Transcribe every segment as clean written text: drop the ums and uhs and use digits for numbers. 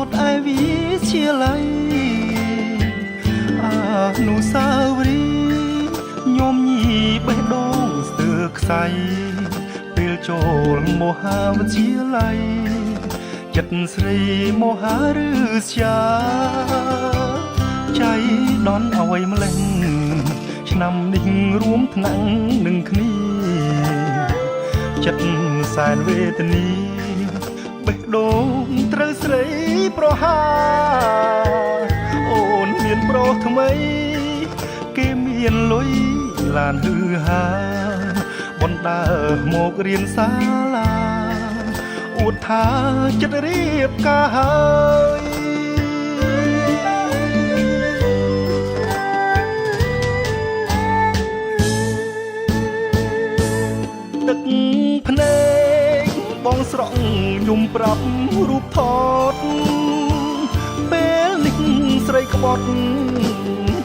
តឯវិទ្យាល័យអនុស្សាវរីយ៍ញោមញីបេះដូងស្ទើរខ្សែពេលចូលមហាវិទ្យាល័យចិត្តស្រីមហាឬស្យាចៃដន់អ្វីម្លេះឆ្នាំនេះរួមថ្នាក់នឹងគ្នាចិត្តសែនវេទនីបេះដូងត្រូវស្រីប្រហាអូនមានប្រុសថ្មីគេមានលុយឡានហឺហាបណ្ដើមករៀនសាលាអួតថាចិត្តរៀបការហើយទឹកភ្នែកបងស្រក់យំប្រាប់រូបថតពេលនេះស្រីក្បត់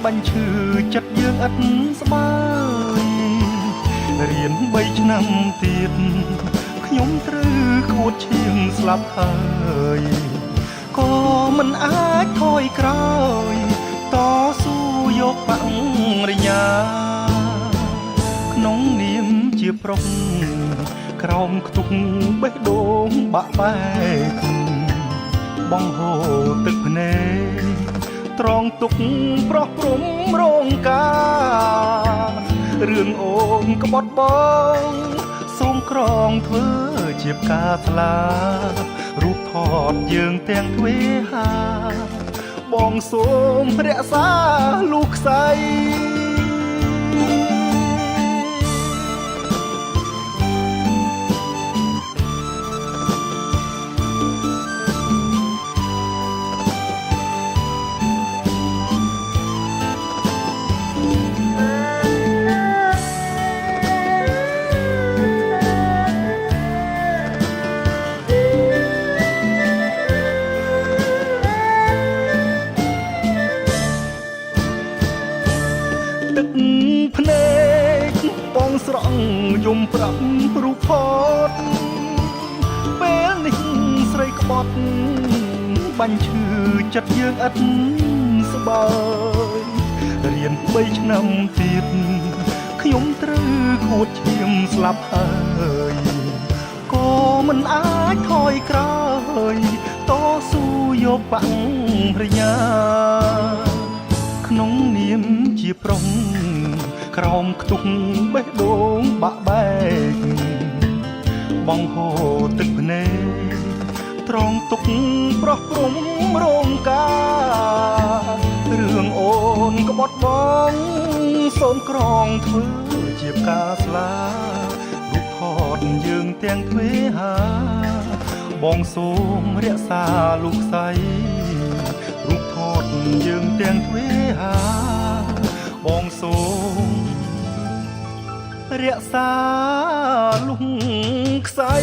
បាញ់ឈឺចិត្តយើងឥតស្បើយរៀន3ឆ្នាំទៀតខ្ញុំត្រូវខួតឈាមស្លាប់ហើយក៏មិនអាចថយក្រោយតស៊ូយកបរិញ្ញាក្នុងនាមជាប្រុសក្រោមខ្ទង់បេះដូងបាក់បែកបងហូរទឹកភ្នែកត្រង់ទុកប្រោះព្រំរងការរឿងអូនក្បត់បងសូមក្រងធ្វើជាផ្កាស្លារូបថតយើងទាំងទ្វេហាបងសូមរក្សាលូកខ្សែទឹកភ្នែកបងស្រង់យំប្រាប់រូបថតពេលនេះស្រីក្បត់បាញ់ឈឺចិត្តយើងឥតស្បើយរៀន3ឆ្នាំទៀតខ្ញុំត្រូវខួតឈាមស្លាប់ហើយក៏មិនអាចថយក្រោយតស៊ូយកបរិញ្ញាក្នុងនាមជាប្រុសក្រោមខ្ទង់បេះដូងបាក់បែកបងហូរទឹកភ្នែកត្រង់ទុកប្រោះព្រំរងការរឿងអូនក្បត់បងសូមក្រងធ្វើជាផ្កាស្លារូបថតយើងទាំងទ្វេហាបងសូមរក្សាលូកខ្សែរូបថតយើងទាំងទ្វេហាបងសូមរក្សាលូកខ្សែ